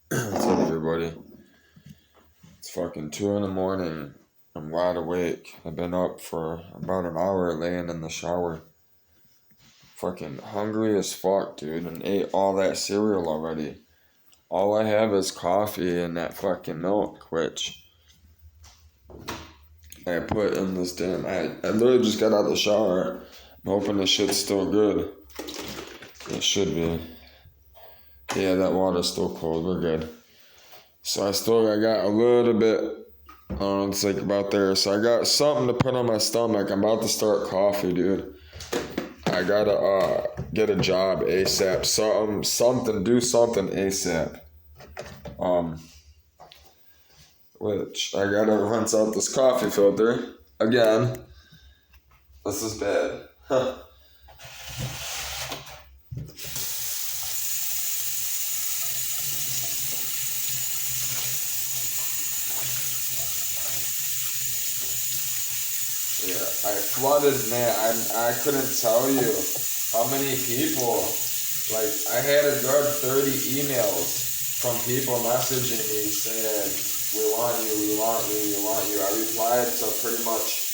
What's up, everybody? It's fucking 2 in the morning. I'm wide awake. I've been up for about an hour laying in the shower. Fucking hungry as fuck, dude, and ate all that cereal already. All I have is coffee and that fucking milk, which I put in this damn. I literally just got out of the shower. I'm hoping this shit's still good. It should be. Yeah, that water's still cold. We're good. So I got a little bit, I don't know, it's like about there. So I got something to put on my stomach. I'm about to start coffee, dude. I gotta get a job ASAP. Do something ASAP. Um, which I gotta rinse out this coffee filter again. This is bad. Huh. Yeah, I flooded, man. I couldn't tell you how many people. Like, I had a good 30 emails from people messaging me saying, we want you, we want you, we want you. I replied to pretty much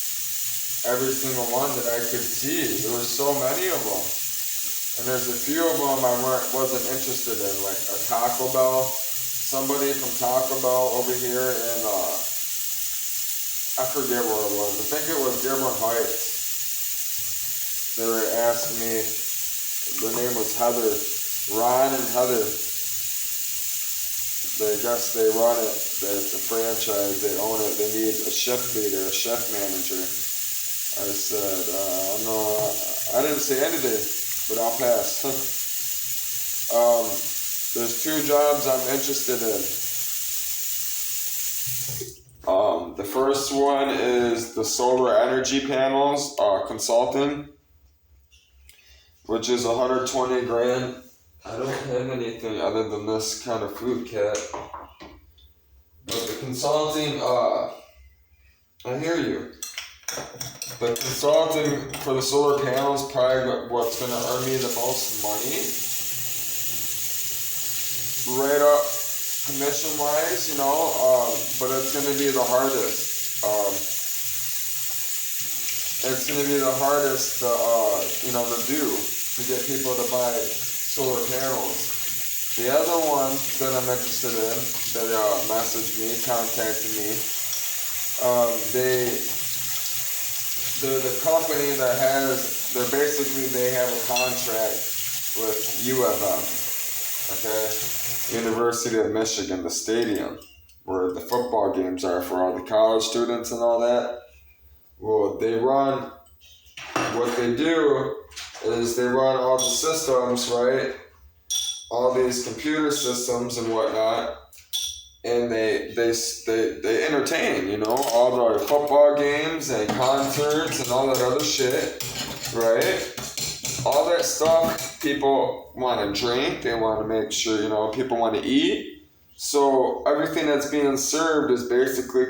every single one that I could see. There were so many of them. And there's a few of them I wasn't interested in, like a Taco Bell. Somebody from Taco Bell over here in, I forget where it was. I think it was Dearborn Heights. They were asking me, their name was Heather, Ron and Heather. They guess they run it. It's a franchise. They own it. They need a shift leader, a shift manager. I said, no, I didn't say anything, but I'll pass. There's 2 jobs I'm interested in. The first one is the solar energy panels consulting, which is 120 grand. I don't have anything other than this kind of food kit. But the consulting, I hear you. The consulting for the solar panels probably what's going to earn me the most money. Right up commission wise, but it's going to be the hardest. It's going to be the hardest to do, to get people to buy solar panels. The other one that I'm interested in, that contacted me, they're the company that they have a contract with UFM, okay? University of Michigan, the stadium, where the football games are for all the college students and all that. Well, what they do is they run all the systems, right? All these computer systems and whatnot, and they entertain, all the football games and concerts and all that other shit, right? All that stuff, people want to drink, they want to make sure, people want to eat. So everything that's being served is basically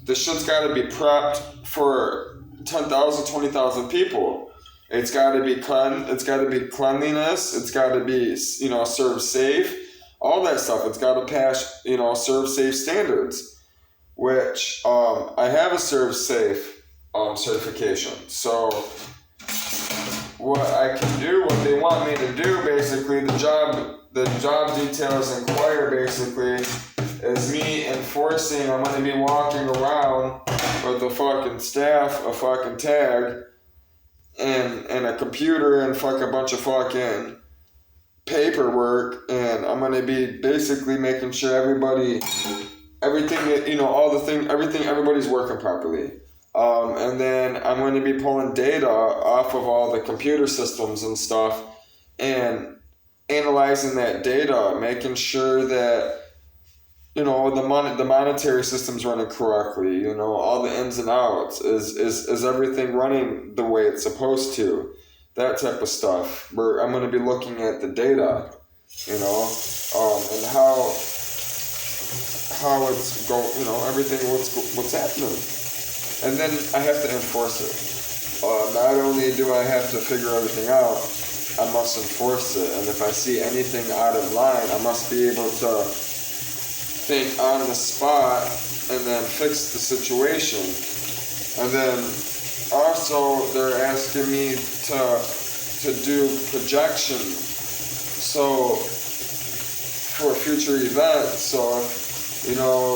the shit's got to be prepped for 10,000, 20,000 people. It's got to be cleanliness. It's got to be, served safe. All that stuff. It's got to pass, serve safe standards, which I have a serve safe certification. So what they want me to do, basically, the job details inquire, basically, is me enforcing. I'm going to be walking around with a fucking staff, a fucking tag, and a computer and a bunch of fucking paperwork, and I'm going to be basically making sure everybody's working properly. And then I'm going to be pulling data off of all the computer systems and stuff and analyzing that data, making sure that the monetary system's running correctly, all the ins and outs. Is everything running the way it's supposed to? That type of stuff. Where I'm going to be looking at the data, and how it's going, everything, what's happening. And then I have to enforce it. Not only do I have to figure everything out, I must enforce it. And if I see anything out of line, I must be able to think on the spot and then fix the situation. And then also they're asking me to do projections. So for future events. So if,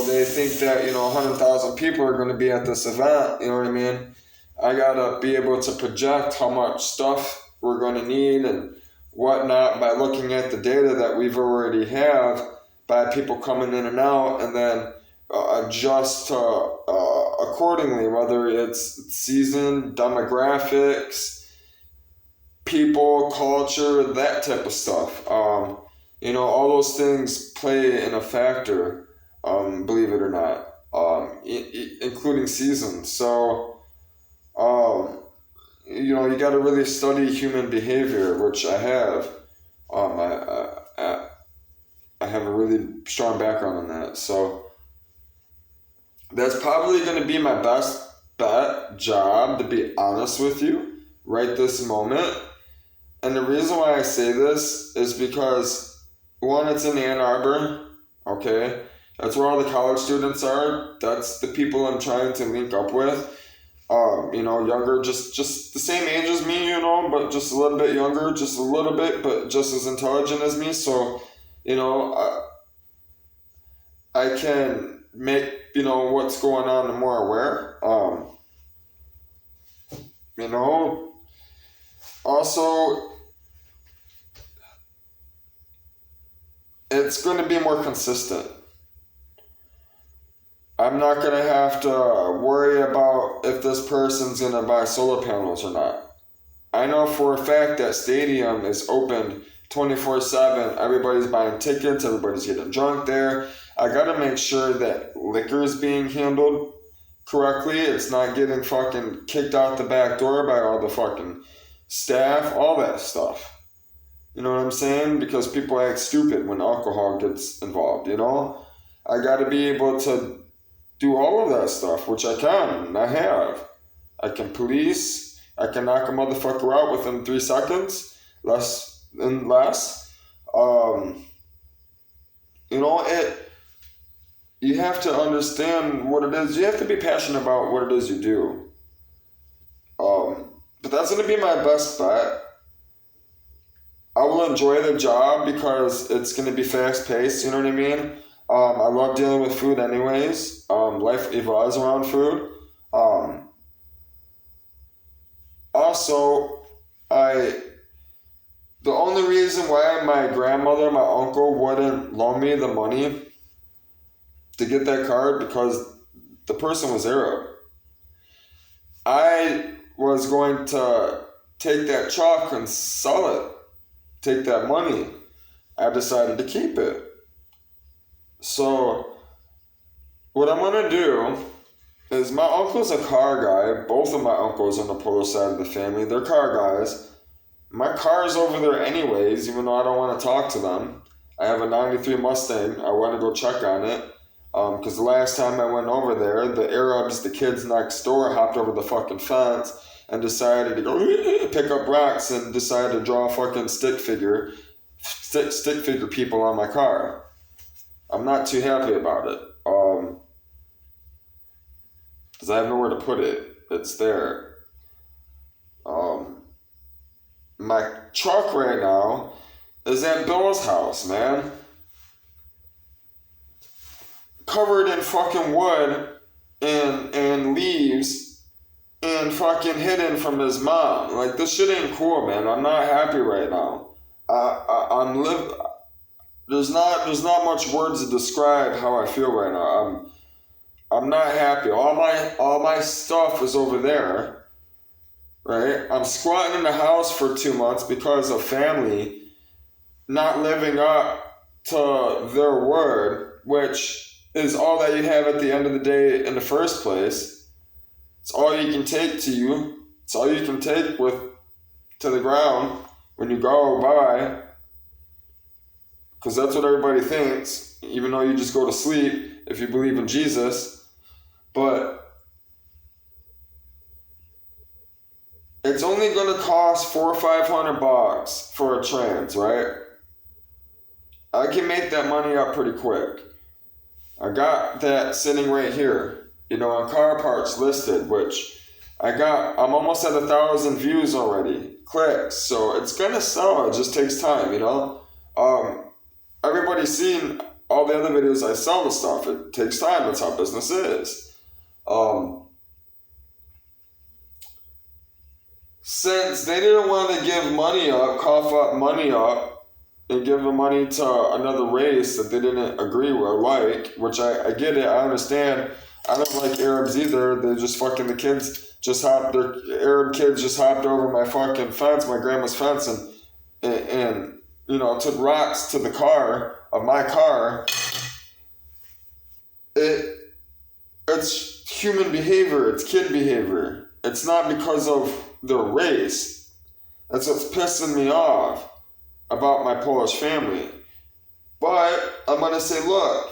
they think that, 100,000 people are going to be at this event, you know what I mean? I gotta be able to project how much stuff we're going to need and whatnot by looking at the data that we've already have by people coming in and out, and then adjust accordingly, whether it's season, demographics, people, culture, that type of stuff. All those things play in a factor, believe it or not, including seasons. So, you got to really study human behavior, which I have. I have a really strong background in that. So that's probably going to be my best bet job, to be honest with you, right this moment. And the reason why I say this is because, one, it's in Ann Arbor, okay? That's where all the college students are. That's the people I'm trying to link up with. Younger, just the same age as me, but just a little bit younger, just a little bit, but just as intelligent as me. So, I can make, what's going on more aware. Also, it's going to be more consistent. I'm not going to have to worry about if this person's going to buy solar panels or not. I know for a fact that stadium is open 24/7. Everybody's buying tickets. Everybody's getting drunk there. I got to make sure that liquor is being handled correctly. It's not getting fucking kicked out the back door by all the fucking staff, all that stuff. You know what I'm saying? Because people act stupid when alcohol gets involved, I got to be able to do all of that stuff, which I can, and I have. I can police. I can knock a motherfucker out within 3 seconds, less than less. You have to understand what it is. You have to be passionate about what it is you do. But that's going to be my best bet. I will enjoy the job because it's going to be fast-paced, you know what I mean? I love dealing with food anyways. Life evolves around food. Also, the only reason why my grandmother, my uncle wouldn't loan me the money to get that card, because the person was Arab. I was going to take that truck and sell it, take that money. I decided to keep it. So, what I'm going to do is, my uncle's a car guy. Both of my uncles on the Polo side of the family, they're car guys. My car's over there anyways, even though I don't want to talk to them. I have a 93 Mustang. I want to go check on it. Because the last time I went over there, the Arabs, the kids next door, hopped over the fucking fence and decided to go pick up rocks and decided to draw a fucking stick figure people on my car. I'm not too happy about it. Because I have nowhere to put it. It's there. My truck right now is at Bill's house, man. Covered in fucking wood and leaves and fucking hidden from his mom. Like, this shit ain't cool, man. I'm not happy right now. There's not much words to describe how I feel right now. I'm not happy. All my stuff is over there. Right? I'm squatting in the house for 2 months because of family not living up to their word, which is all that you have at the end of the day in the first place. It's all you can take to you. It's all you can take to the ground when you go by. Because that's what everybody thinks, even though you just go to sleep if you believe in Jesus. But it's only gonna cost $400 or $500 for a trans, right? I can make that money up pretty quick. I got that sitting right here, on Car Parts listed, which I'm almost at 1,000 views already, clicks, so it's gonna sell. It just takes time, Everybody's seen all the other videos I sell the stuff. It takes time. That's how business is. Since they didn't want to give money up, cough up money up, and give the money to another race that they didn't agree with or like, which I get it, I understand. I don't like Arabs either. They're just fucking, the kids Arab kids just hopped over my fucking fence, my grandma's fence, and took rocks to the car of my car. It's human behavior. It's kid behavior. It's not because of their race. That's what's pissing me off about my Polish family. But I'm gonna say, look,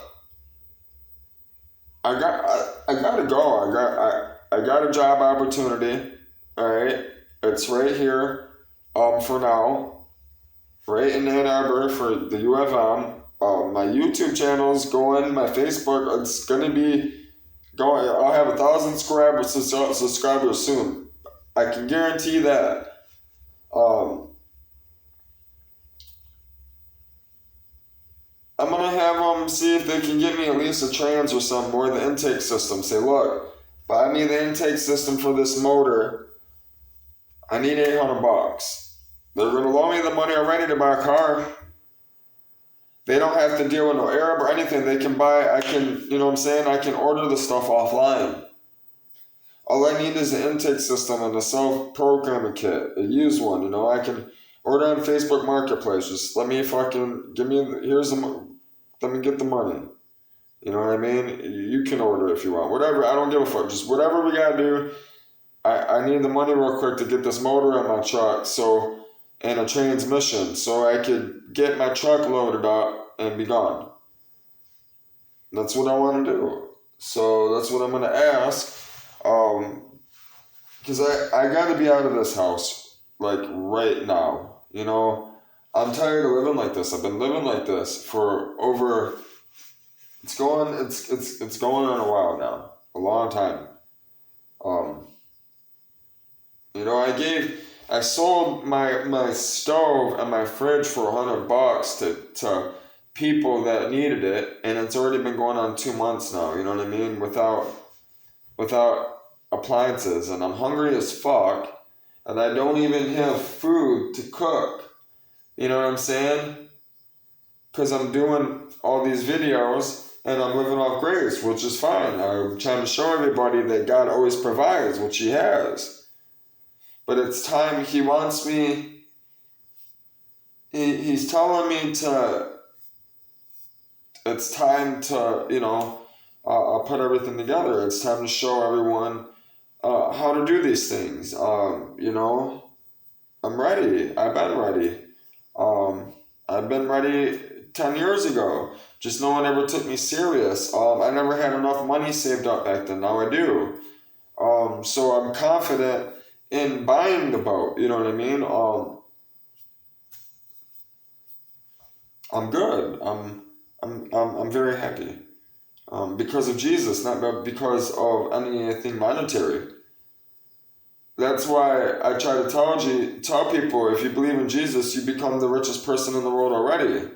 I gotta go. I got a job opportunity. All right, it's right here. For now, right in Ann Arbor for the U of M. My YouTube channel's going. My Facebook, it's gonna be going. I'll have 1,000 subscribers soon. I can guarantee that. I'm gonna have them see if they can give me at least a trans or something, or the intake system. Say, look, buy me the intake system for this motor. I need $800. They're gonna loan me the money already to buy a car. They don't have to deal with no Arab or anything. They can buy. I can order the stuff offline. All I need is the intake system and the self-programming kit. A used one, I can order on Facebook Marketplace. Just let me fucking let me get the money. You know what I mean? You can order if you want. Whatever, I don't give a fuck. Just whatever we gotta do. I need the money real quick to get this motor on my truck, and a transmission, so I could get my truck loaded up and be gone. That's what I want to do. So that's what I'm gonna ask. Because I gotta be out of this house, like, right now. I'm tired of living like this. I've been living like this for over, it's going on a while now. A long time. I sold my stove and my fridge for $100 to people that needed it, and it's already been going on 2 months now, you know what I mean? Without appliances, and I'm hungry as fuck, and I don't even have food to cook. You know what I'm saying? Because I'm doing all these videos and I'm living off grace, which is fine. I'm trying to show everybody that God always provides, which He has. But it's time. He wants me. He's telling me to. It's time to, I'll put everything together. It's time to show everyone how to do these things. I'm ready. I've been ready. I've been ready 10 years ago. Just no one ever took me serious. I never had enough money saved up back then. Now I do. So I'm confident in buying the boat. You know what I mean? I'm good. I'm very happy. Because of Jesus, not because of anything monetary. That's why I try to tell people, if you believe in Jesus, you become the richest person in the world already.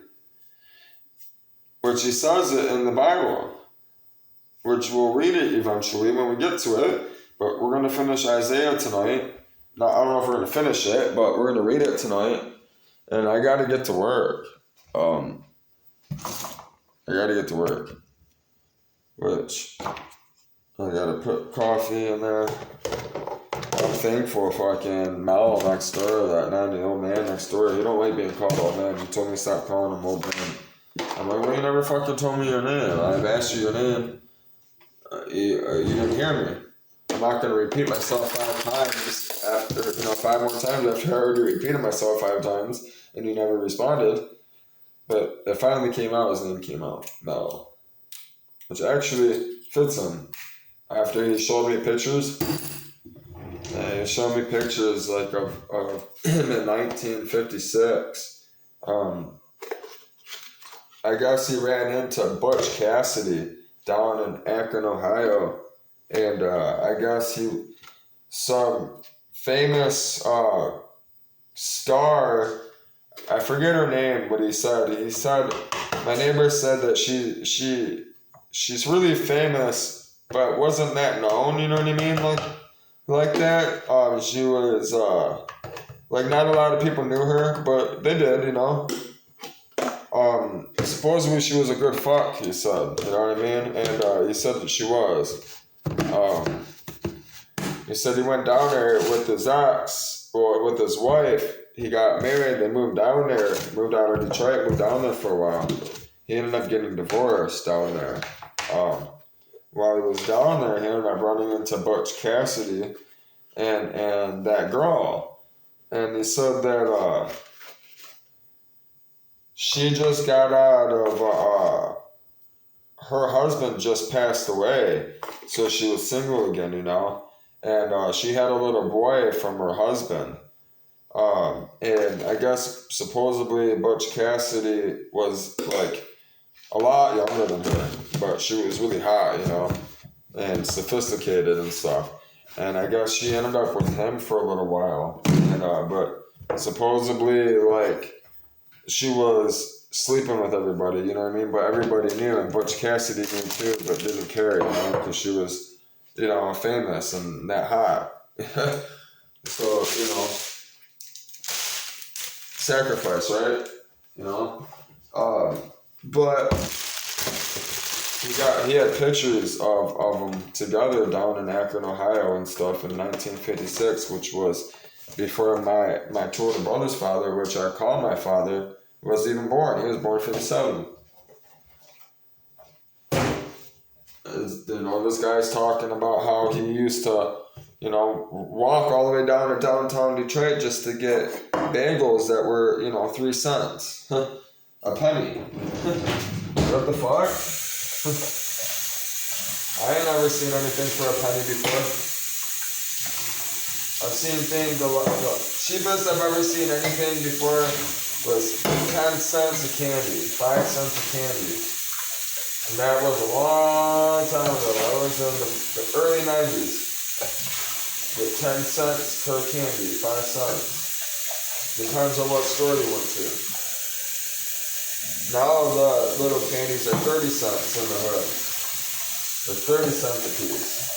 Which He says it in the Bible. Which we'll read it eventually when we get to it. But we're going to finish Isaiah tonight. Now, I don't know if we're going to finish it, but we're going to read it tonight. And I got to get to work. Which, I got to put coffee in there. I'm thankful fucking Mal next door, the old man next door. He don't like being called old man. He told me to stop calling him old man. I'm like, well, you never fucking told me your name. I've asked you your name. You didn't hear me. I'm not going to repeat myself 5 times after, 5 more times after I already repeated myself 5 times and you never responded. But it finally came out. His name came out. Mal. Which actually fits him. After he showed me pictures, And he showed me pictures like of him in 1956. I guess he ran into Butch Cassidy down in Akron, Ohio, and I guess some famous star. I forget her name, but he said my neighbor said that she's really famous, but wasn't that known. You know what I mean? Like that. She was like not a lot of people knew her, but they did. You know. Supposedly she was a good fuck, he said, you know what I mean? And he said that she was. He said he went down there with his ex, or with his wife. He got married, they moved down there, moved out of Detroit, moved down there for a while. He ended up getting divorced down there. While he was down there, he ended up running into Butch Cassidy and that girl. And he said that, she just got out of, her husband just passed away, so she was single again, you know, and she had a little boy from her husband, and I guess supposedly Butch Cassidy was like a lot younger than her, but she was really hot, you know, and sophisticated and stuff, and I guess she ended up with him for a little while, and but supposedly like she was sleeping with everybody, you know what I mean? But everybody knew, and Butch Cassidy knew too, but didn't care, you know, because she was, you know, famous and that hot. So, you know, sacrifice, right? You know? But he had pictures of them together down in Akron, Ohio and stuff in 1956, which was before my two older brother's father, which I call my father, was even born. He was born 57. You know, this guy's talking about how he used to, you know, walk all the way down to downtown Detroit just to get bagels that were, you know, 3 cents. A penny. What the fuck? I ain't never seen anything for a penny before. I've seen things, the cheapest I've ever seen anything before was 10 cents of candy, 5 cents of candy. And that was a long time ago. That was in the early 90s. With 10 cents per candy, 5 cents. Depends on what store you went to. Now the little candies are 30 cents in the hood. They're 30 cents a piece.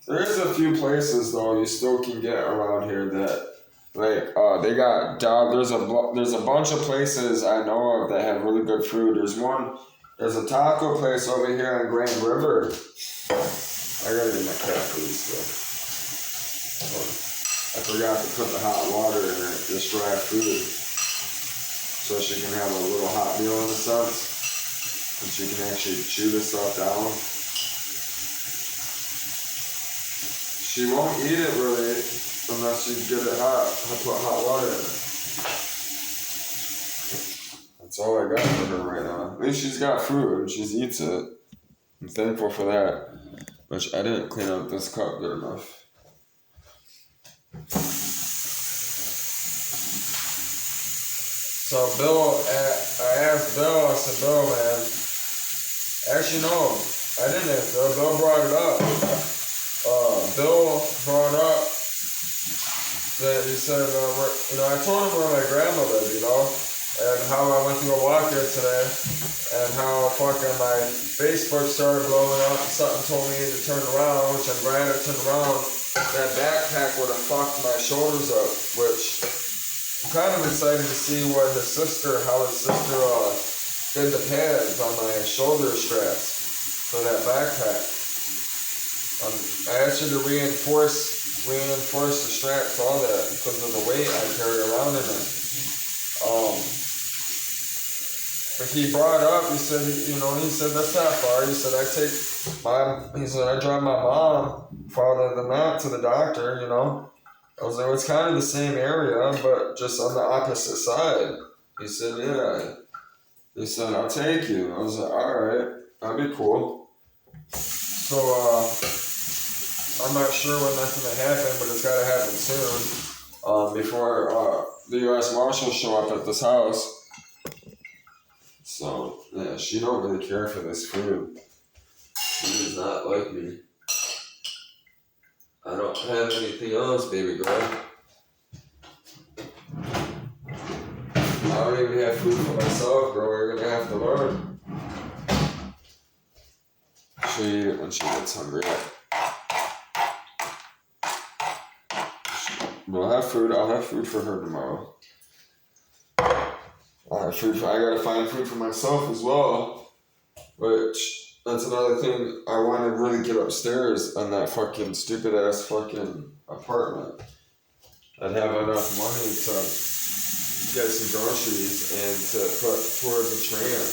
There's a few places though you still can get around here that, like, they got there's a bunch of places I know of that have really good food. There's a taco place over here in Grand River. I gotta get my cat food still. I forgot to put the hot water in it, this dry food, so she can have a little hot meal in a sense, and she can actually chew this stuff down. She won't eat it really unless you get it hot. I put hot water in it. That's all I got for her right now. At least she's got food. She eats it. I'm thankful for that. Which I didn't clean up this cup good enough. So Bill, I asked Bill, I said, Bill, man, actually no, I didn't ask Bill. Bill brought it up. Bill brought up that he said, you know, I told him where my grandma lived, you know, and how I went to go walk there today, and how fucking my Facebook started blowing up, and something told me to turn around, which I'm glad I turned around. That backpack would have fucked my shoulders up, which I'm kind of excited to see how his sister did the pads on my shoulder straps for that backpack. I asked her to reinforce the straps, all that, because of the weight I carry around in it. But he brought up, he said that's not far. He said I drive my mom farther than that to the doctor, you know. I was like, well, it's kind of the same area, but just on the opposite side. He said, yeah. He said, I'll take you. I was like, alright, that'd be cool. So, I'm not sure when that's gonna happen, but it's gotta happen soon. Before the U.S. Marshals show up at this house. So, yeah, she don't really care for this food. She does not like me. I don't have anything else, baby girl. I don't even have food for myself, girl. You're gonna have to learn. She'll eat it when she gets hungry. We'll have food. I'll have food for her tomorrow. I gotta find food for myself as well. Which, that's another thing. I want to really get upstairs on that fucking stupid ass fucking apartment. I'd have enough money to get some groceries and to put towards a trans.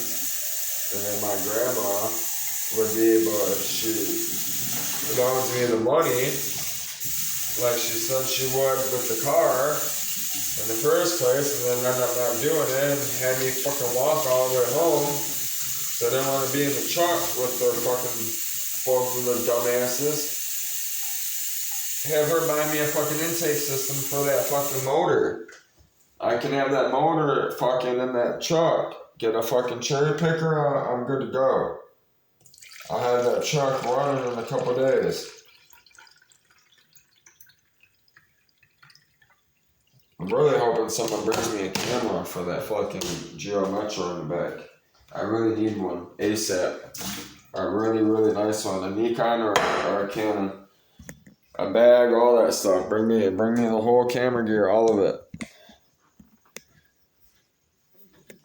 And then my grandma would be able, if she loans me the money, like she said she would with the car in the first place, and then end up not doing it and had me fucking walk all the way home. So I didn't want to be in the truck with their fucking, both of the dumbasses. Have her buy me a fucking intake system for that fucking motor. I can have that motor fucking in that truck. Get a fucking cherry picker, I'm good to go. I'll have that truck running in a couple days. I'm really hoping someone brings me a camera for that fucking Geo Metro in the back. I really need one ASAP. A really, really nice one. A Nikon or a Canon. A bag, all that stuff. Bring me the whole camera gear, all of it.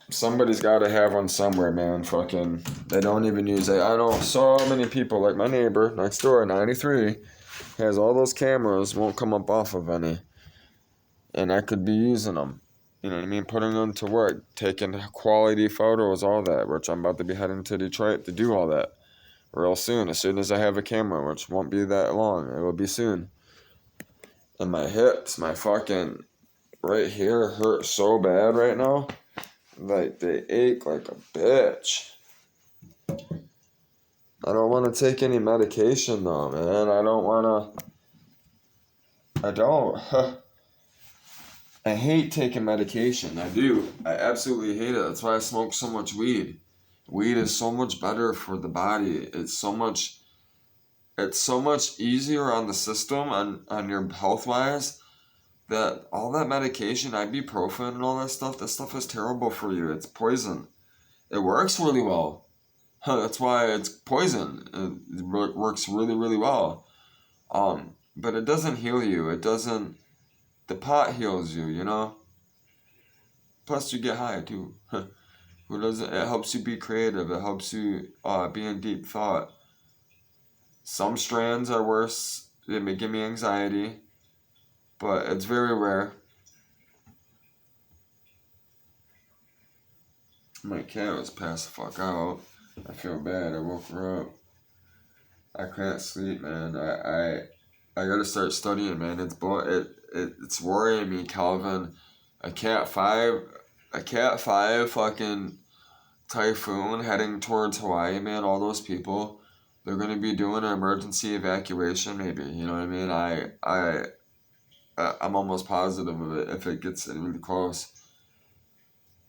Somebody's got to have one somewhere, man. Fucking, they don't even use it. I know so many people, like my neighbor next door, 93, has all those cameras, won't come up off of any. And I could be using them. You know what I mean? Putting them to work, taking quality photos, all that, which I'm about to be heading to Detroit to do all that real soon. As soon as I have a camera, which won't be that long. It will be soon. And my hips, my fucking right here hurt so bad right now. Like, they ache like a bitch. I don't want to take any medication though, man. I don't. I hate taking medication. I do. I absolutely hate it. That's why I smoke so much weed. Weed is so much better for the body. It's so much easier on the system, on your health wise, that all that medication, ibuprofen and all that stuff is terrible for you. It's poison. It works really well. That's why it's poison. It works really, really well. But it doesn't heal you. It doesn't. The pot heals you, you know? Plus, you get high too. Who doesn't? It helps you be creative. It helps you be in deep thought. Some strands are worse. They may give me anxiety, but it's very rare. My cat was passed the fuck out. I feel bad. I woke her up. I can't sleep, man. I gotta start studying, man. It's worrying me, Calvin. A cat 5 fucking typhoon heading towards Hawaii, man. All those people, they're gonna be doing an emergency evacuation, maybe. You know what I mean? I'm almost positive of it if it gets really close.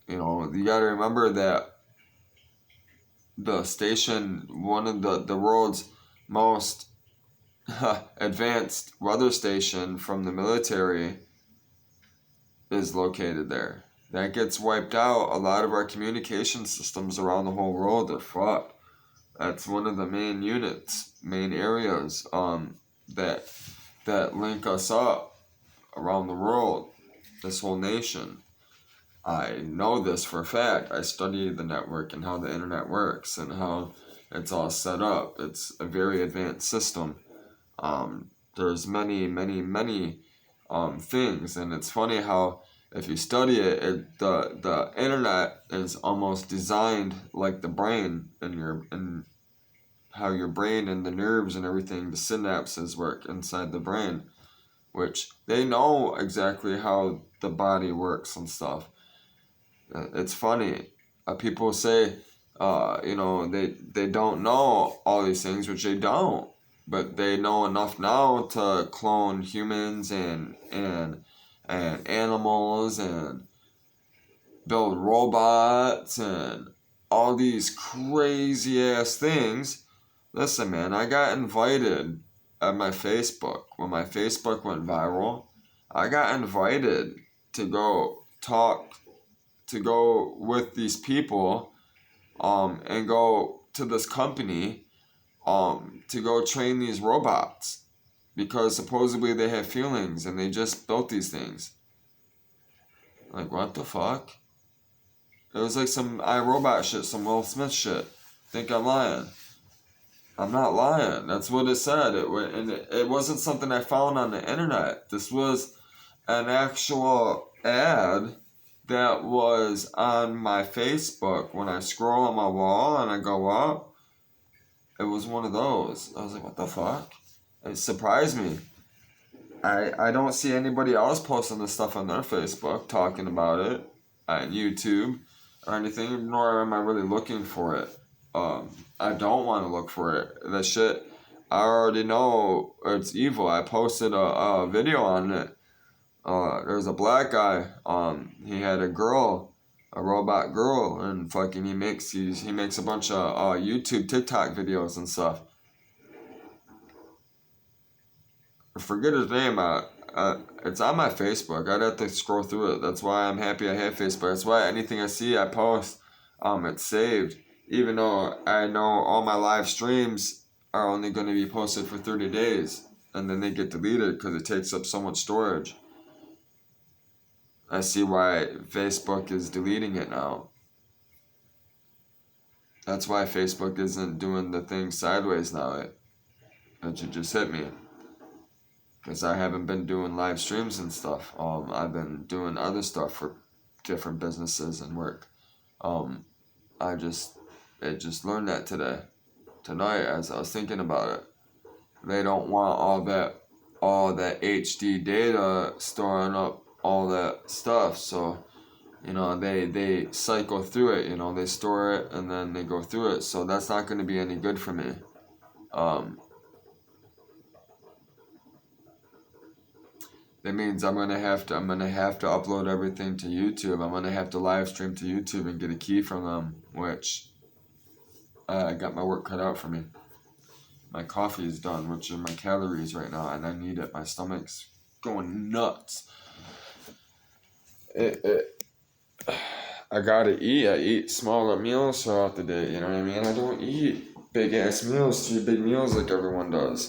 You know, you gotta remember that the station, one of the world's most advanced weather station from the military, is located there. That gets wiped out. A lot of our communication systems around the whole world are fucked. That's one of the main units, main areas that link us up around the world, this whole nation. I know this for a fact. I study the network and how the internet works and how it's all set up. It's a very advanced system. There's many, many, many things, and it's funny how if you study it, the internet is almost designed like the brain and how your brain and the nerves and everything, the synapses work inside the brain, which they know exactly how the body works and stuff. It's funny. people say, they don't know all these things, which they don't. But they know enough now to clone humans and animals and build robots and all these crazy ass things. Listen, man, I got invited at my Facebook. When my Facebook went viral, I got invited to go with these people, and go to this company, to go train these robots, because supposedly they have feelings and they just built these things. Like, what the fuck? It was like some iRobot shit, some Will Smith shit. Think I'm lying? I'm not lying. That's what it said. It wasn't something I found on the internet. This was an actual ad that was on my Facebook. When I scroll on my wall and I go up, it was one of those. I was like, what the fuck? It surprised me. I don't see anybody else posting this stuff on their Facebook, talking about it on YouTube or anything, nor am I really looking for it. I don't want to look for it. That shit, I already know it's evil. I posted a video on it. There's a black guy. He had a girl, a robot girl, and fucking he makes a bunch of YouTube, TikTok videos and stuff. I forget his name. It's on my Facebook. I'd have to scroll through it. That's why I'm happy I have Facebook. That's why anything I see, I post. It's saved. Even though I know all my live streams are only going to be posted for 30 days, and then they get deleted because it takes up so much storage. I see why Facebook is deleting it now. That's why Facebook isn't doing the thing sideways now. That you just hit me. Because I haven't been doing live streams and stuff. I've been doing other stuff for different businesses and work. I just learned that tonight as I was thinking about it. They don't want all that HD data storing up all that stuff. So, they cycle through it. They store it and then they go through it. So that's not going to be any good for me. That means I'm gonna have to upload everything to YouTube. I'm gonna have to live stream to YouTube and get a key from them, which I got my work cut out for me. My coffee is done, which are my calories right now, and I need it. My stomach's going nuts. I gotta eat. I eat smaller meals throughout the day. You know what I mean? I don't eat big ass meals, 3 big meals like everyone does.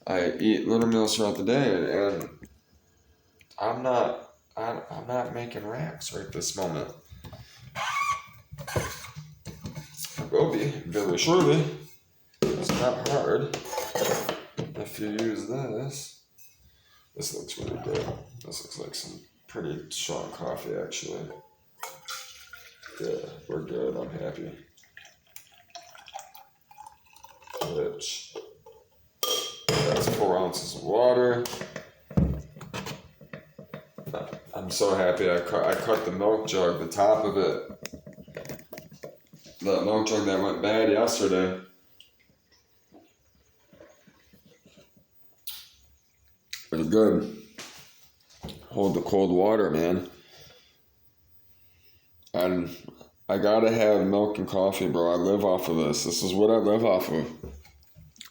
I eat little meals throughout the day, and I'm not making racks right this moment. I will be very shortly. It's not hard if you use this. This looks really good. This looks like some pretty strong coffee, actually. Yeah, we're good. I'm happy. Which, that's 4 ounces of water. I'm so happy I cut the milk jug, the top of it. The milk jug that went bad yesterday. Pretty good. Hold the cold water, man. And I gotta have milk and coffee, bro. I live off of this. This is what I live off of.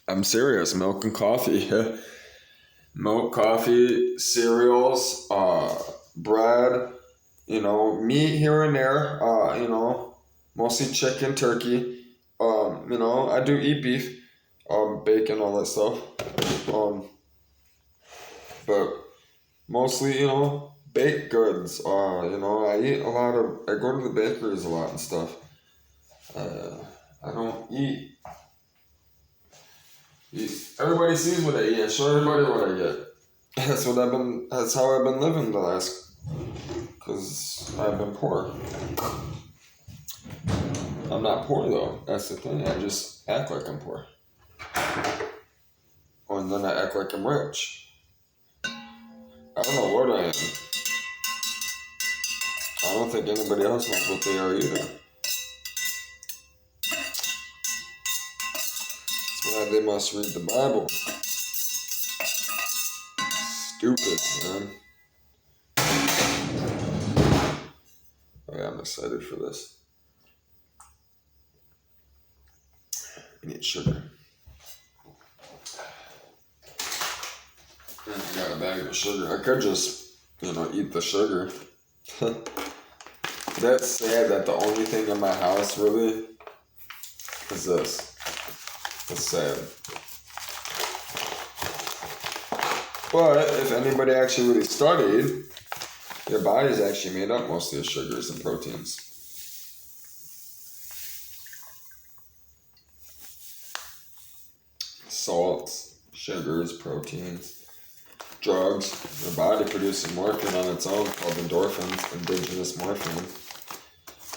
I'm serious. Milk and coffee. Milk, coffee, cereals, bread, meat here and there, mostly chicken, turkey. I do eat beef, bacon, all that stuff. But mostly, baked goods. I go to the bakeries a lot and stuff. I don't eat. Everybody sees what I eat. I show everybody what I get. That's how I've been living the last, because I've been poor. I'm not poor though. That's the thing. I just act like I'm poor. And then I act like I'm rich. I don't know what I am. I don't think anybody else knows what they are either. That's why they must read the Bible. Stupid, man. Oh yeah, I'm excited for this. I need sugar. I got a bag of sugar. I could just, eat the sugar. That's sad that the only thing in my house really is this. It's sad. But if anybody actually really studied, your body's actually made up mostly of sugars and proteins. Salts, sugars, proteins, drugs. Your body produces morphine on its own called endorphins, indigenous morphine,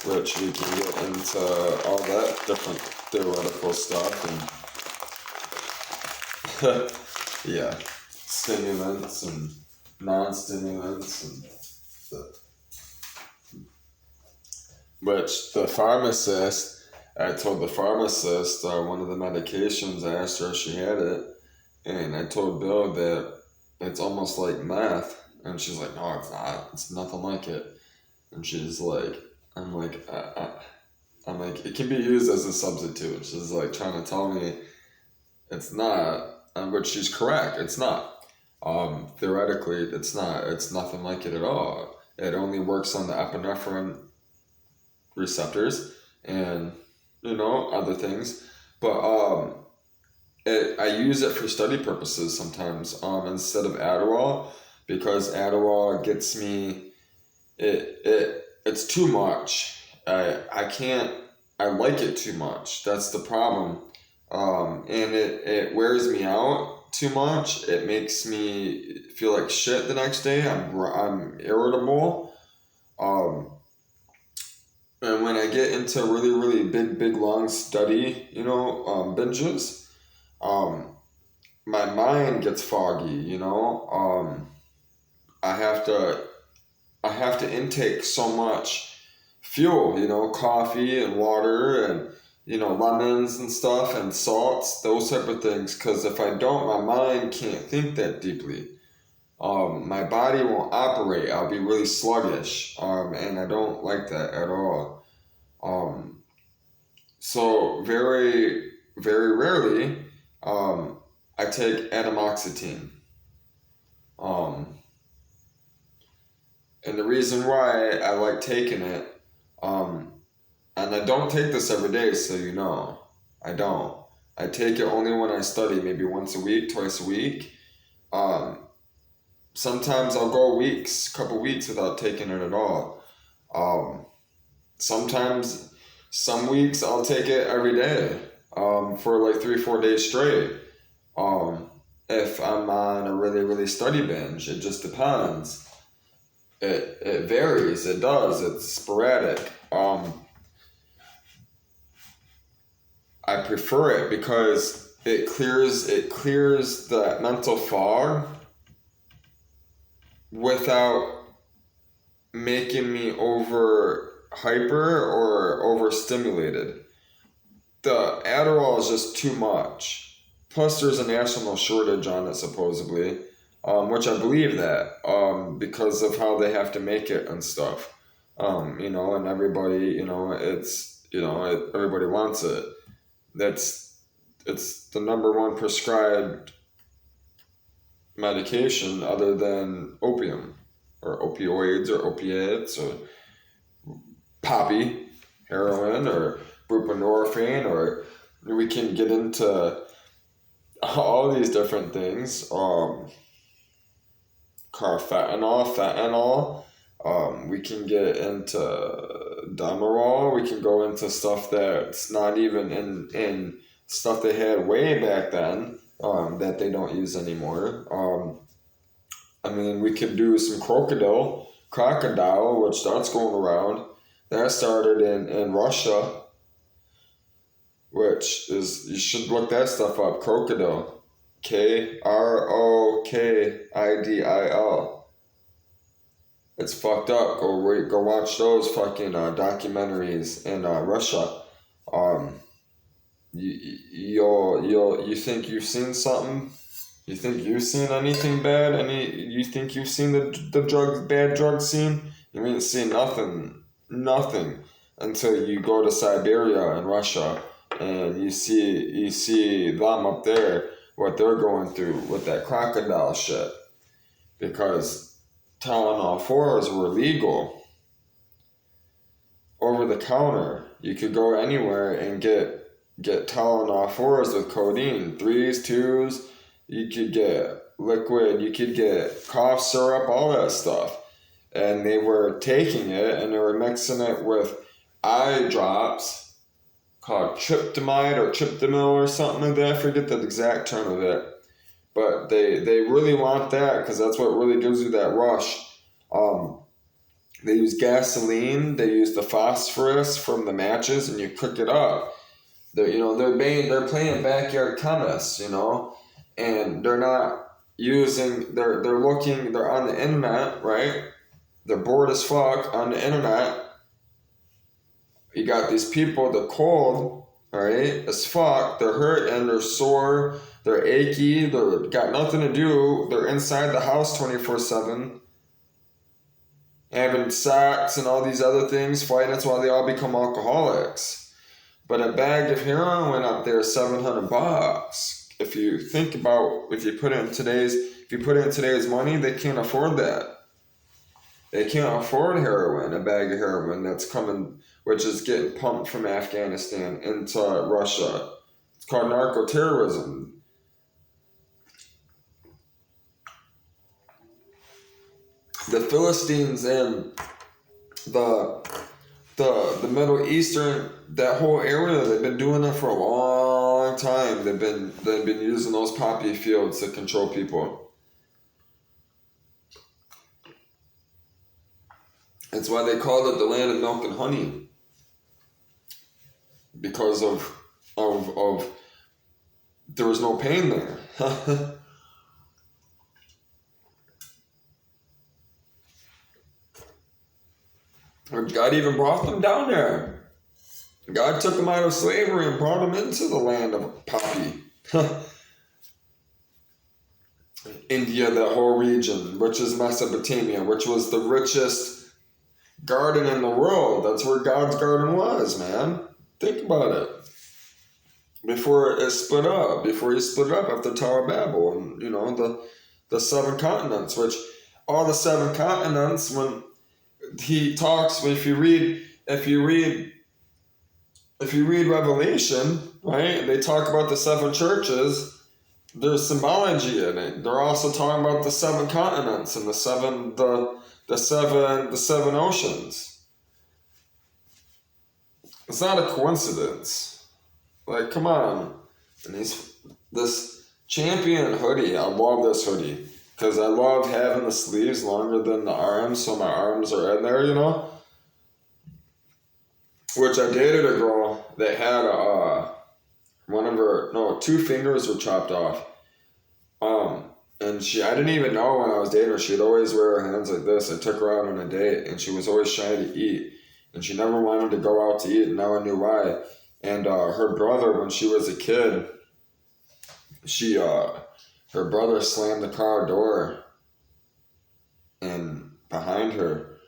which we can get into all that different theoretical stuff and yeah, stimulants and non-stimulants and which the pharmacist, I told the pharmacist one of the medications, I asked her if she had it, and I told Bill that it's almost like meth, and she's like, no, it's not, it's nothing like it, and she's like, I'm like, it can be used as a substitute. She's like trying to tell me it's not, but she's correct, it's not. Theoretically, it's not, it's nothing like it at all. It only works on the epinephrine receptors and other things, but I use it for study purposes sometimes instead of Adderall, because Adderall gets me it's too much. I like it too much. That's the problem. And it wears me out too much. It makes me feel like shit the next day. I'm irritable. And when I get into really, really big, long study, binges, my mind gets foggy, I have to intake so much fuel, coffee and water and, lemons and stuff and salts, those type of things. Because if I don't, my mind can't think that deeply. My body won't operate. I'll be really sluggish, and I don't like that at all. So very, very rarely, I take atomoxetine. And the reason why I like taking it, and I don't take this every day, so I don't. I take it only when I study, maybe once a week, twice a week. Sometimes I'll go couple weeks without taking it at all. Sometimes, some weeks I'll take it every day, for like 3-4 days straight. If I'm on a really, really study binge, it just depends. It varies, it does, it's sporadic. I prefer it because it clears the mental fog without making me hyper or overstimulated. The Adderall is just too much. Plus, there's a national shortage on it, supposedly, which I believe that, because of how they have to make it and stuff. And everybody, everybody wants it. It's the number one prescribed medication other than opium or opioids or opiates or poppy, heroin or buprenorphine, or we can get into all these different things. Fentanyl. We can get into Demerol. We can go into stuff that's not even in stuff they had way back then, that they don't use anymore. We could do some crocodile, which that's going around. That started in Russia, which is, you should look that stuff up, crocodile. Krokidil. It's fucked up. Go watch those fucking documentaries in Russia. You think you've seen something? You think you've seen anything bad? You think you've seen the bad drug scene? You ain't seen nothing until you go to Siberia in Russia and you see them up there, what they're going through with that crocodile shit, because Tylenol 4s were legal over the counter. You could go anywhere and get Tylenol 4s with codeine, 3s, 2s. You could get liquid, you could get cough syrup, all that stuff. And they were taking it and they were mixing it with eye drops called tryptamide or tryptamil or something like that. I forget the exact term of it. But they really want that because that's what really gives you that rush. They use gasoline, they use the phosphorus from the matches, and you cook it up. They're playing backyard chemists, and they're not using, they're on the internet, right? They're bored as fuck on the internet. You got these people, they're cold, right, as fuck, they're hurt and they're sore, they're achy, they're got nothing to do, they're inside the house 24/7, having sex and all these other things, fighting. That's why they all become alcoholics. But a bag of heroin went up there $700. If you think about, if you put it in today's money, they can't afford that. They can't afford heroin, a bag of heroin that's coming, which is getting pumped from Afghanistan into Russia. It's called narco-terrorism. The Philistines and the Middle Eastern, that whole area, they've been doing that for a long time. They've been using those poppy fields to control people. That's why they call it the land of milk and honey. Because of there was no pain there. God even brought them down there. God took them out of slavery and brought them into the land of poppy. India, that whole region, which is Mesopotamia, which was the richest garden in the world. That's where God's garden was, man. Think about it. Before he split up after Tower of Babel, and the 7 continents, which all the 7 continents, when he talks, if you read Revelation, right, they talk about the 7 churches. There's symbology in it. They're also talking about the 7 continents and the seven oceans. It's not a coincidence. Like, come on. And this Champion hoodie, I love this hoodie. Because I love having the sleeves longer than the arms, so my arms are in there, Which I dated a girl that had 2 fingers were chopped off. And I didn't even know when I was dating her, she'd always wear her hands like this. I took her out on a date, and she was always shy to eat. And she never wanted to go out to eat, and now I knew why. And her brother, when she was a kid, her brother slammed the car door and behind him,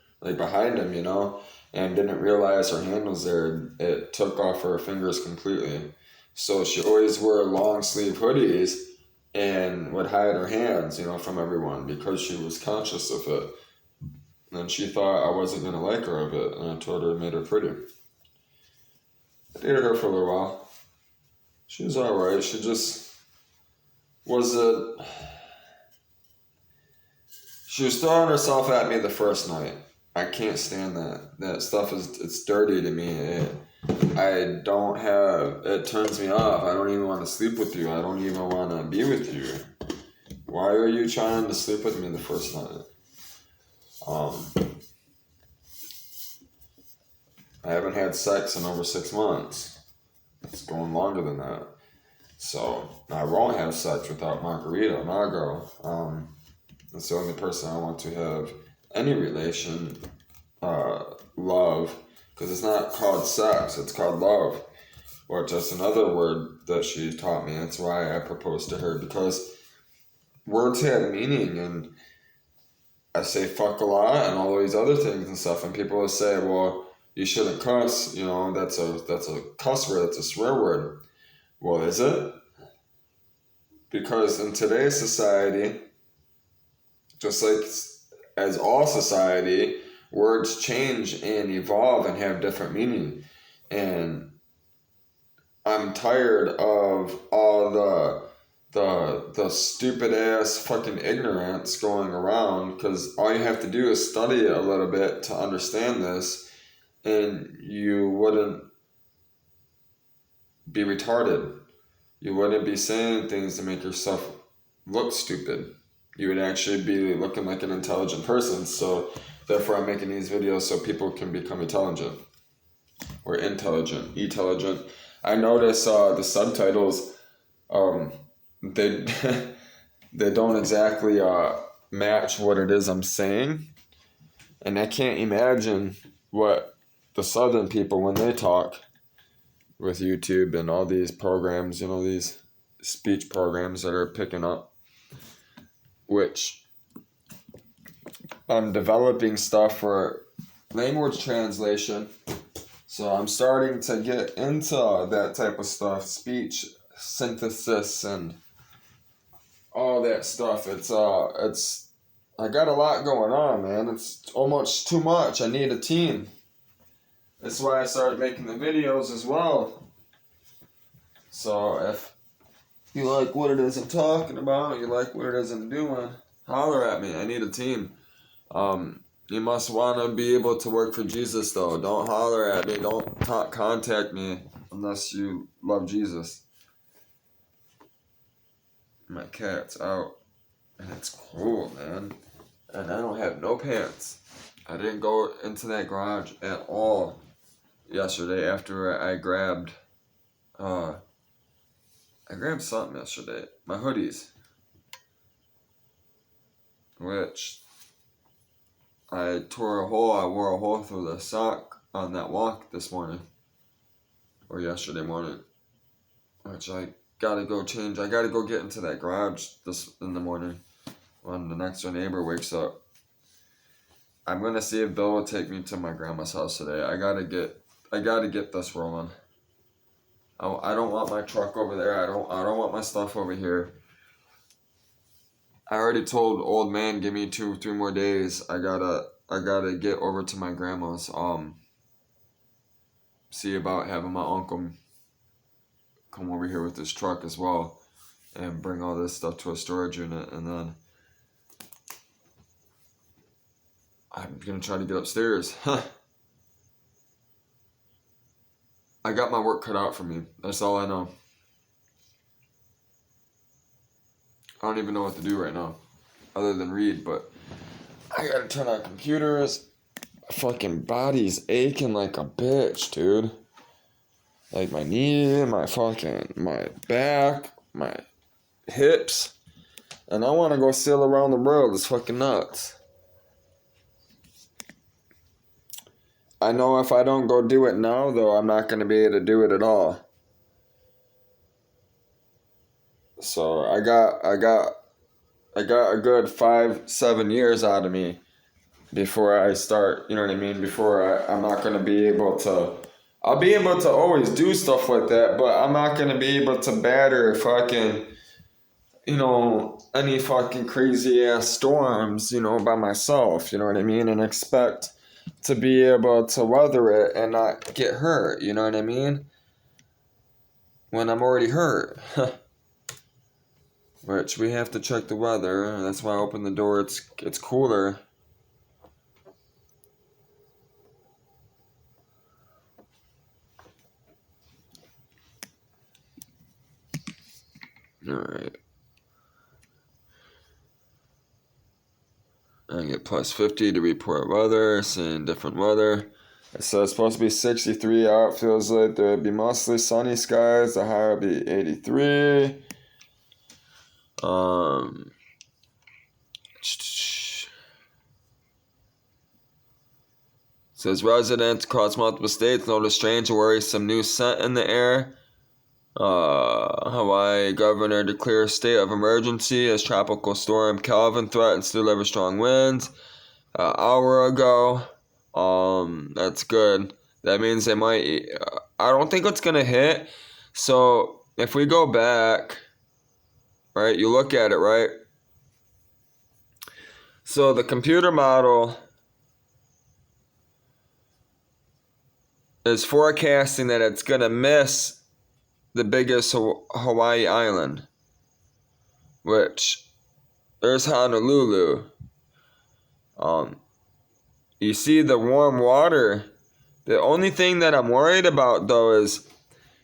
and didn't realize her hand was there. It took off her fingers completely. So she always wore long sleeve hoodies and would hide her hands, from everyone because she was conscious of it. And she thought I wasn't going to like her of it, and I told her it made her pretty. I dated her for a little while. She was alright. She just she was throwing herself at me the first night. I can't stand that. That stuff it's dirty to me. It turns me off. I don't even want to sleep with you. I don't even want to be with you. Why are you trying to sleep with me the first night? I haven't had sex in over 6 months. It's going longer than that. So I won't have sex without Margarita, my girl. That's the only person I want to have any relation, love, because it's not called sex, it's called love, or just another word that she taught me. That's why I proposed to her, because words have meaning, and I say fuck a lot and all these other things and stuff, and people will say, well, you shouldn't cuss, you know, that's a cuss word, that's a swear word. Well, is it? Because in today's society, just like as all society, words change and evolve and have different meaning. And I'm tired of all the stupid ass fucking ignorance going around, because all you have to do is study a little bit to understand this, and you wouldn't be retarded. You wouldn't be saying things to make yourself look stupid. You would actually be looking like an intelligent person. So therefore I'm making these videos so people can become intelligent. Or intelligent. I notice the subtitles, they they don't exactly match what it is I'm saying. And I can't imagine what the southern people, when they talk with YouTube and all these programs, you know, these speech programs that are picking up, which I'm developing stuff for language translation. So I'm starting to get into that type of stuff, speech synthesis and all that stuff. It's I got a lot going on, man. It's almost too much. I need a team. That's why I started making the videos as well. So if you like what it is I'm talking about, you like what it is I'm doing, holler at me. I need a team. You must want to be able to work for Jesus, though. Don't holler at me. Don't contact me unless you love Jesus. My cat's out, and it's cool, man. And I don't have no pants. I didn't go into that garage at all yesterday after I grabbed something yesterday. My hoodies. Which I wore a hole through the sock on that walk this morning. Or yesterday morning. Which I gotta go change. I gotta go get into that garage in the morning when the next door neighbor wakes up. I'm gonna see if Bill will take me to my grandma's house today. I gotta get this rolling. I don't want my truck over there. I don't want my stuff over here. I already told old man, give me 2-3 more days. I gotta get over to my grandma's. See about having my uncle come over here with his truck as well, and bring all this stuff to a storage unit, and then I'm gonna try to get upstairs. I got my work cut out for me. That's all I know. I don't even know what to do right now, other than read, but I gotta turn on computers. My fucking body's aching like a bitch, dude. Like my knee, my back, my hips. And I wanna go sail around the world. It's fucking nuts. I know if I don't go do it now, though, I'm not gonna be able to do it at all. So I got a good 5-7 years out of me before I start, you know what I mean? I'm not going to be able to, I'll be able to always do stuff like that, but I'm not going to be able to batter fucking, you know, any fucking crazy ass storms, you know, by myself, you know what I mean? And expect to be able to weather it and not get hurt, you know what I mean? When I'm already hurt. Which we have to check the weather. That's why I opened the door. It's cooler. Alright. I get plus 50 to report weather, saying different weather. So it's supposed to be 63 out. Feels like there would be mostly sunny skies. The high would be 83. says residents across multiple states notice strange or worrisome new scent in the air. Hawaii governor declares state of emergency as tropical storm Calvin threatens to deliver strong winds. An hour ago. That's good. That means they might. I don't think it's gonna hit. So if we go back, right, you look at it, right. So the computer model is forecasting that it's gonna miss the biggest Hawaii island, which there's Honolulu. You see the warm water. The only thing that I'm worried about though is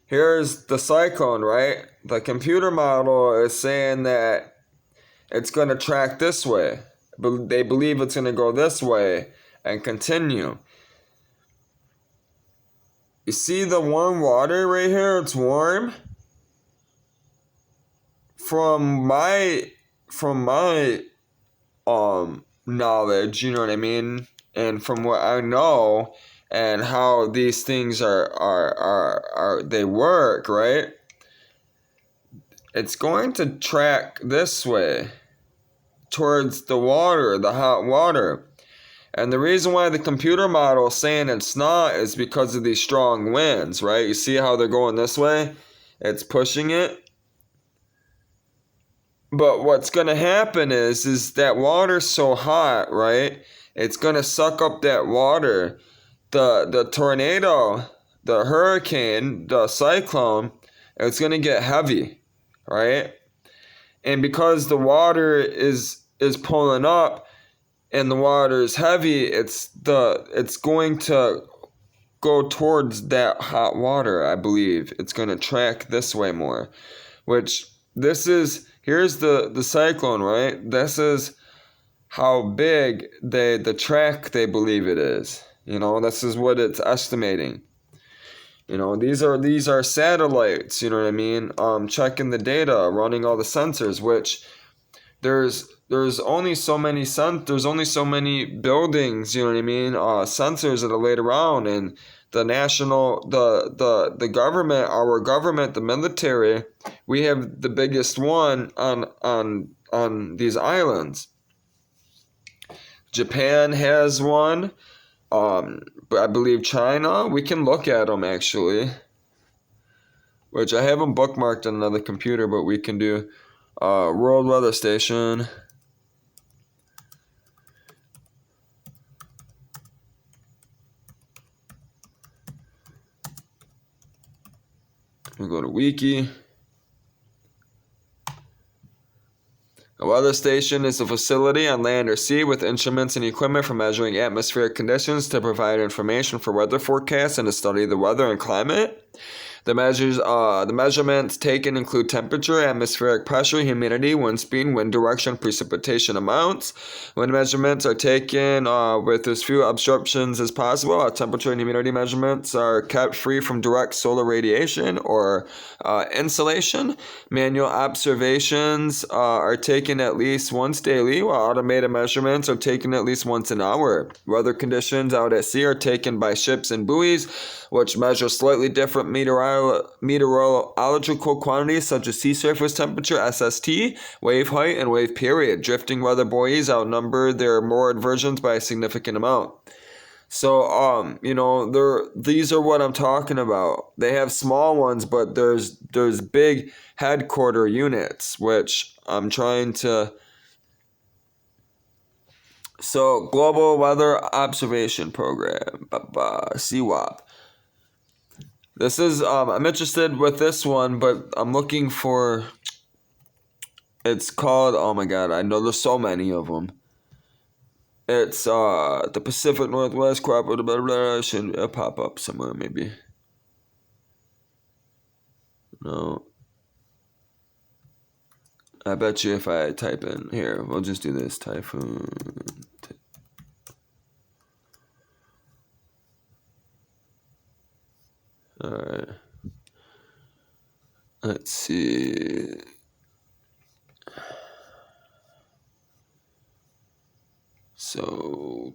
here's the cyclone, right? The computer model is saying that it's going to track this way. But they believe it's going to go this way and continue. You see the warm water right here? It's warm. From my knowledge, you know what I mean? And from what I know and how these things are they work, right? It's going to track this way towards the water, the hot water. And the reason why the computer model is saying it's not is because of these strong winds, right? You see how they're going this way? It's pushing it. But what's going to happen is that water's so hot, right? It's going to suck up that water. The tornado, the hurricane, the cyclone, it's going to get heavy, right? And because the water is pulling up and the water is heavy, it's going to go towards that hot water, I believe. It's going to track this way more, which here's the cyclone, right? This is how big the track they believe it is. You know, this is what it's estimating. You know, these are satellites, you know what I mean? Checking the data, running all the sensors, which there's only so many there's only so many buildings, you know what I mean? Sensors that are laid around, and the government, our government, the military, we have the biggest one on these islands. Japan has one. But I believe China, we can look at them actually, which I have them bookmarked on another computer, but we can do World Weather Station. We go to Wiki. A weather station is a facility on land or sea with instruments and equipment for measuring atmospheric conditions to provide information for weather forecasts and to study the weather and climate. The measurements taken include temperature, atmospheric pressure, humidity, wind speed, wind direction, precipitation amounts. When measurements are taken with as few obstructions as possible, temperature and humidity measurements are kept free from direct solar radiation or insolation. Manual observations are taken at least once daily, while automated measurements are taken at least once an hour. Weather conditions out at sea are taken by ships and buoys, which measure slightly different meteorological quantities such as sea surface temperature, SST, wave height, and wave period. Drifting weather buoys outnumber their moored versions by a significant amount. So, you know, these are what I'm talking about. They have small ones, but there's big headquarter units, which I'm trying to. So, Global Weather Observation Program, CWOP. This is, I'm interested with this one, but I'm looking for, it's called, oh my god, I know there's so many of them. It's, the Pacific Northwest Cooperative, blah, blah, blah, should pop up somewhere, maybe. No. I bet you if I type in, here, we'll just do this, typhoon. Alright. Let's see. So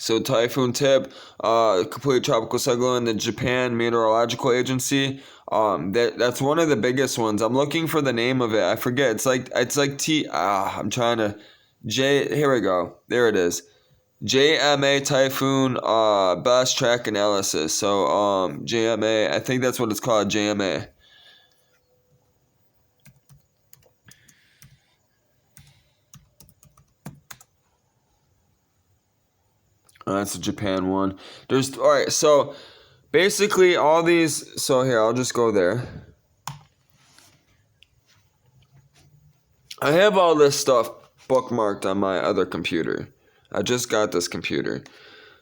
So typhoon tip, complete tropical cyclone in the Japan Meteorological Agency. That's one of the biggest ones. I'm looking for the name of it. I forget. It's like I'm trying to here we go. There it is. JMA typhoon best track analysis. So JMA, I think that's what it's called, JMA. That's the Japan one. All right, so basically all these, so here, I'll just go there. I have all this stuff bookmarked on my other computer. I just got this computer.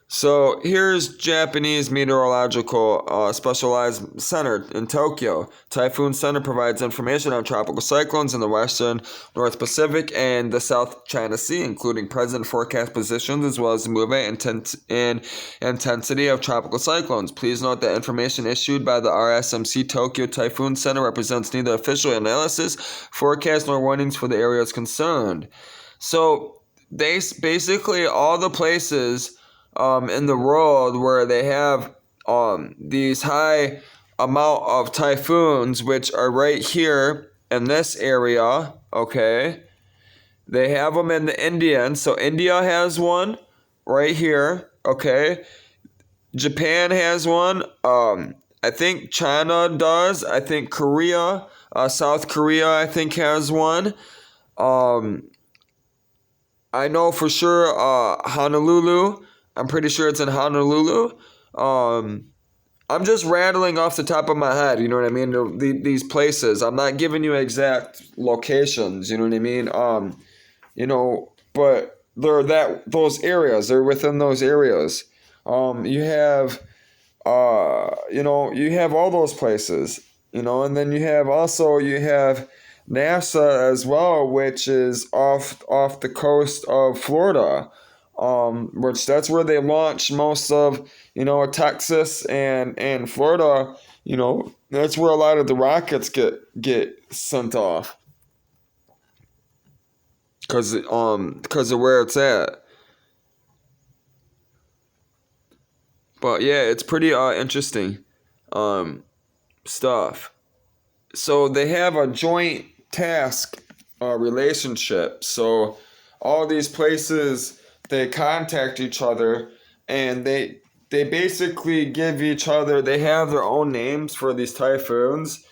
So here's Japanese Meteorological Specialized Center in Tokyo. Typhoon Center provides information on tropical cyclones in the western North Pacific and the South China Sea, including present forecast positions as well as the movement and intensity of tropical cyclones. Please note that information issued by the RSMC Tokyo Typhoon Center represents neither official analysis, forecast, nor warnings for the areas concerned. So basically all the places in the world where they have these high amount of typhoons, which are right here in this area, okay? They have them in the Indian. So India has one right here, okay? Japan has one. I think China does. I think Korea, South Korea, I think has one. I know for sure Honolulu. I'm pretty sure it's in Honolulu. I'm just rattling off the top of my head, you know what I mean? These places. I'm not giving you exact locations, you know what I mean? But those areas. They're within those areas. You have you have all those places, and then you have NASA as well, which is off the coast of Florida, which that's where they launch most of Texas and Florida. That's where a lot of the rockets get sent off because of where it's at. But yeah, it's pretty interesting stuff. So they have a joint task relationship. So all these places, they contact each other, and they basically give each other, they have their own names for these typhoons.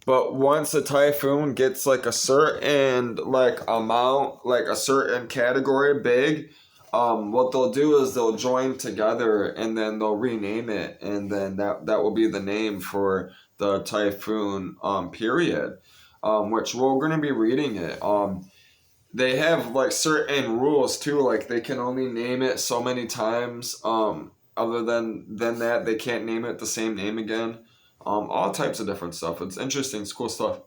But once a typhoon gets like a certain amount, like a certain category big, what they'll do is they'll join together and then they'll rename it, and then that will be the name for the typhoon period, which we're going to be reading it. They have like certain rules too, like they can only name it so many times. Other than that, they can't name it the same name again. All types of different stuff. It's interesting. It's cool stuff.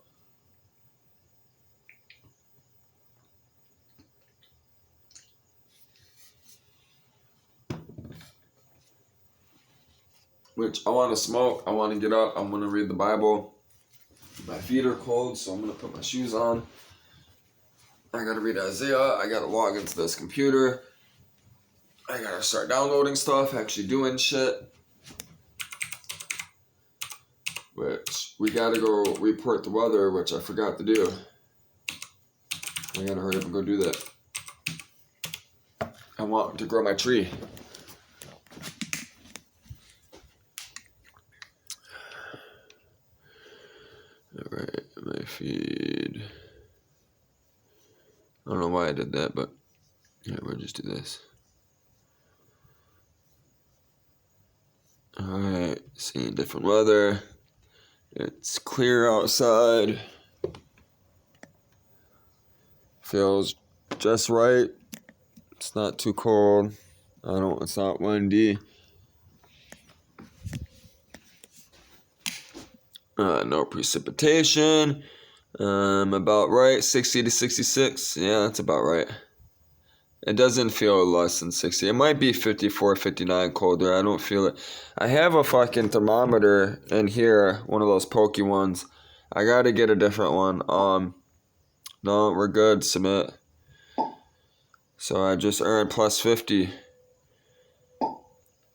Which I want to smoke. I want to get up. I want to read the Bible. My feet are cold, so I'm going to put my shoes on. I got to read Isaiah. I got to log into this computer. I got to start downloading stuff, actually doing shit. Which we got to go report the weather, which I forgot to do. I got to hurry up and go do that. I want to grow my tree. Alright, my feed. I don't know why I did that, but yeah, we'll just do this. Alright, seeing different weather. It's clear outside. Feels just right. It's not too cold. It's not windy. No precipitation. About right. 60 to 66. Yeah, that's about right. It doesn't feel less than 60. It might be 54, 59 colder. I don't feel it. I have a fucking thermometer in here, one of those pokey ones. I gotta get a different one. No, we're good. Submit. So I just earned plus 50.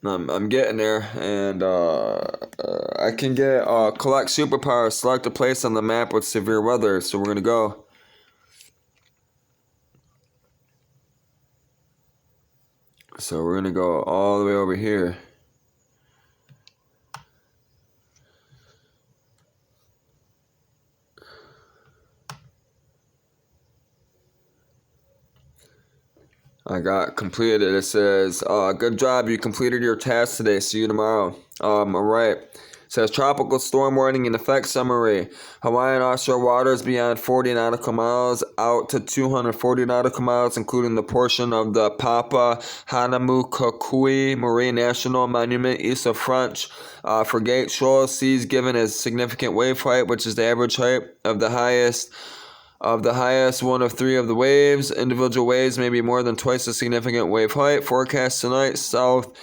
I'm getting there, and I can get collect superpowers, select a place on the map with severe weather. So we're gonna go. So we're gonna go all the way over here. I got completed. It says, good job. You completed your task today. See you tomorrow. All right. It says tropical storm warning in effect summary. Hawaiian offshore waters beyond 40 nautical miles out to 240 nautical miles, including the portion of the Papa Hanamukakui Marine National Monument east of French Frigate Shoal. Seas given as significant wave height, which is the average height of the highest one of three of the waves. Individual waves may be more than twice the significant wave height. Forecast tonight, south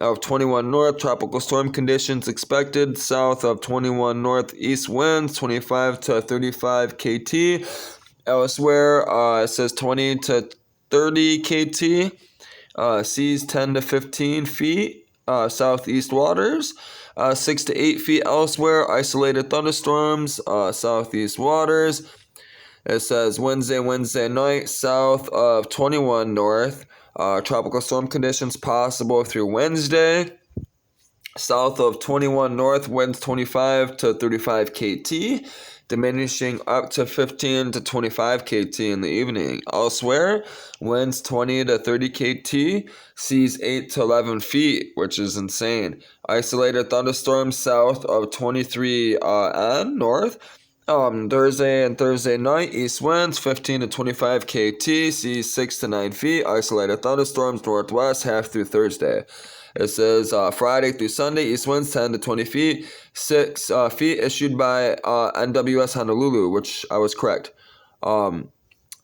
of 21 north, tropical storm conditions expected. South of 21 northeast winds, 25 to 35 kT. Elsewhere, it says 20 to 30 kT. Seas 10 to 15 feet. Southeast waters. 6 to 8 feet elsewhere. Isolated thunderstorms. Southeast waters. It says Wednesday night, south of 21 north. Tropical storm conditions possible through Wednesday. South of 21 north, winds 25 to 35 kT, diminishing up to 15 to 25 kT in the evening. Elsewhere, winds 20 to 30 kT, seas 8 to 11 feet, which is insane. Isolated thunderstorms south of 23 and north. Thursday and Thursday night, east winds 15 to 25 kT, seas 6 to 9 feet, isolated thunderstorms northwest half through Thursday. It says Friday through Sunday, east winds 10 to 20 feet, 6 feet issued by NWS Honolulu, which I was correct.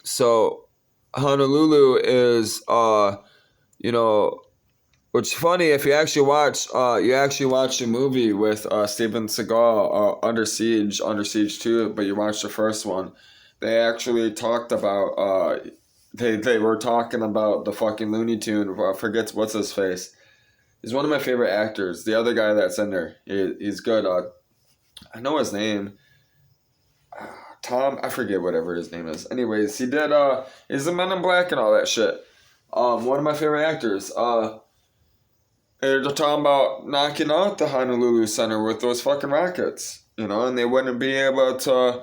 So Honolulu is, which is funny if you actually watch the movie with Steven Seagal, Under Siege 2, but you watch the first one. They actually talked about they were talking about the fucking Looney Tune. I forget what's his face. He's one of my favorite actors. The other guy that's in there, he's good. I know his name. Tom, I forget whatever his name is. Anyways, he did. He's the Men in Black and all that shit. One of my favorite actors. They're talking about knocking out the Honolulu Center with those fucking rockets, and they wouldn't be able to,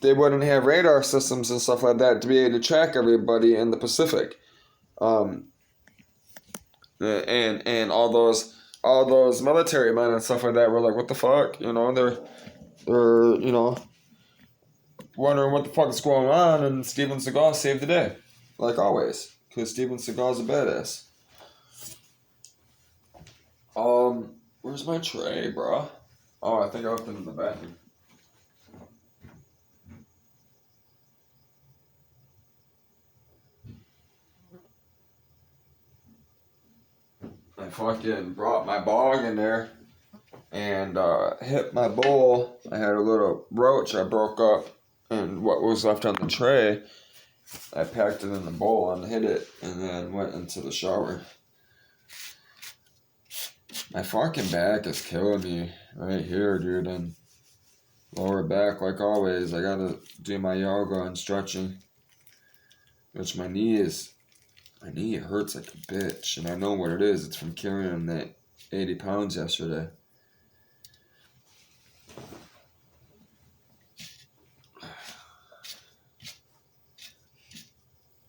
they wouldn't have radar systems and stuff like that to be able to track everybody in the Pacific, and all those military men and stuff like that were like, what the fuck, they're wondering what the fuck is going on, and Steven Seagal saved the day, like always, because Steven Seagal's a badass. Where's my tray, bro? Oh, I think I left it in the bathroom. I fucking brought my bog in there and hit my bowl. I had a little roach I broke up, and what was left on the tray, I packed it in the bowl and hit it, and then went into the shower. My fucking back is killing me right here, dude, and lower back like always. I gotta do my yoga and stretching, which my knee hurts like a bitch, and I know what it is. It's from carrying that 80 pounds yesterday.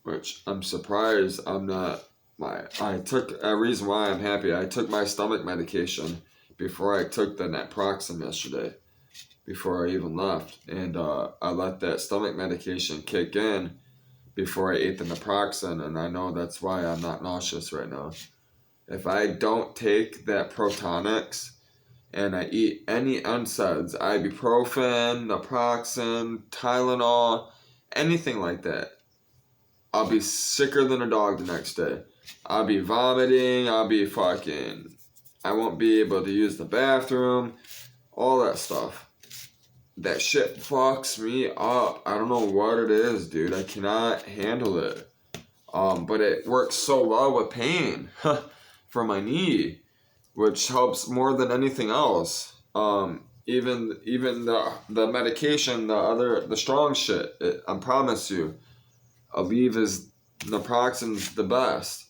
Which I'm surprised I'm not. A reason why I'm happy, I took my stomach medication before I took the naproxen yesterday, before I even left, and I let that stomach medication kick in before I ate the naproxen, and I know that's why I'm not nauseous right now. If I don't take that Protonix and I eat any NSAIDs, ibuprofen, naproxen, Tylenol, anything like that, I'll be sicker than a dog the next day. I'll be vomiting, I won't be able to use the bathroom, all that stuff. That shit fucks me up. I don't know what it is, dude. I cannot handle it. But it works so well with pain. for my knee, which helps more than anything else. Even the medication, the strong shit. I promise you, Aleve is naproxen's the best.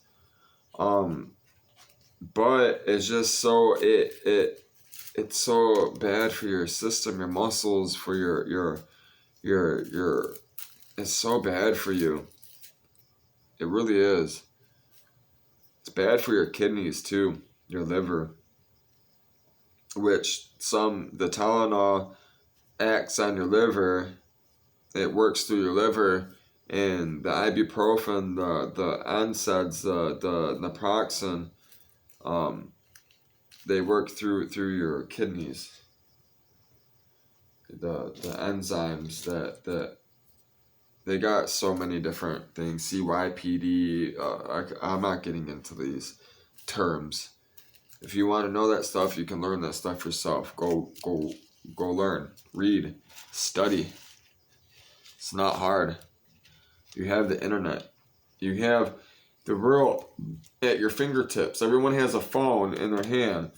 But it's just so it's so bad for your system, your muscles, for your it's so bad for you. It really is. It's bad for your kidneys too, your liver. Which the Tylenol acts on your liver. It works through your liver, and the ibuprofen, the NSAIDs, the naproxen, they work through your kidneys. The enzymes that they got so many different things. CYPD. I'm not getting into these terms. If you want to know that stuff, you can learn that stuff yourself. Go learn, read, study. It's not hard. You have the internet. You have the world at your fingertips. Everyone has a phone in their hand.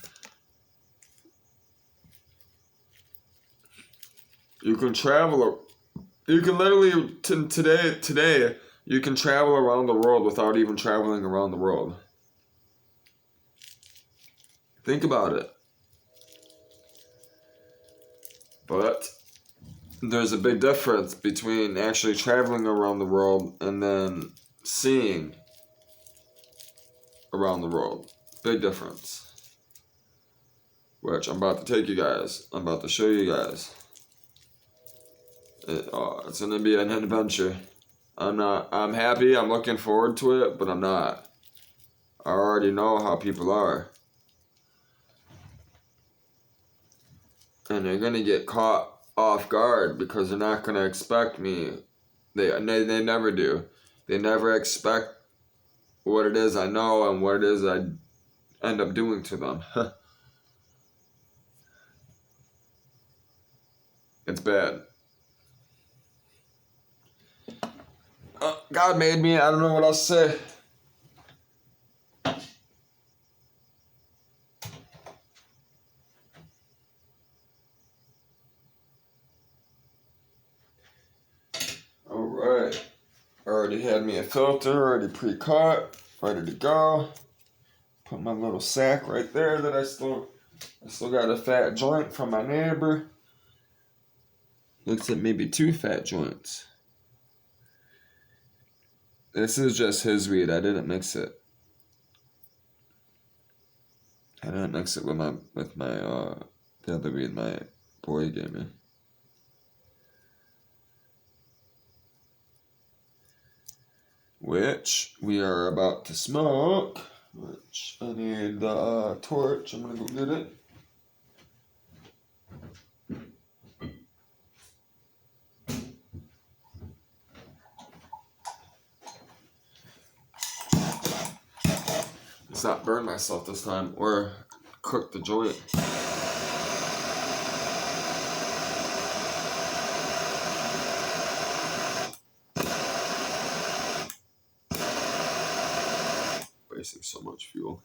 You can travel. You can literally today. You can travel around the world without even traveling around the world. Think about it. But there's a big difference between actually traveling around the world and then seeing around the world. Big difference. Which I'm about to take you guys. I'm about to show you guys. It's gonna be an adventure. I'm happy, I'm looking forward to it, but I'm not. I already know how people are. And they're gonna get caught off guard because they're not gonna expect me. They never do. They never expect what it is I know and what it is I end up doing to them. It's bad. God made me. I don't know what else to say. Alright. Already had me a filter, already pre-cut, ready to go. Put my little sack right there that I still got a fat joint from my neighbor. Looks like maybe 2 fat joints. This is just his weed. I didn't mix it. I didn't mix it with my the other weed my boy gave me. Which we are about to smoke. Which I need the torch. I'm gonna go get it. Let's not burn myself this time or cook the joint. Wasting so much fuel.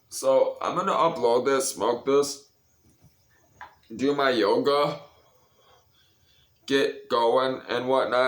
So I'm gonna upload this, smoke this, do my yoga, get going and whatnot.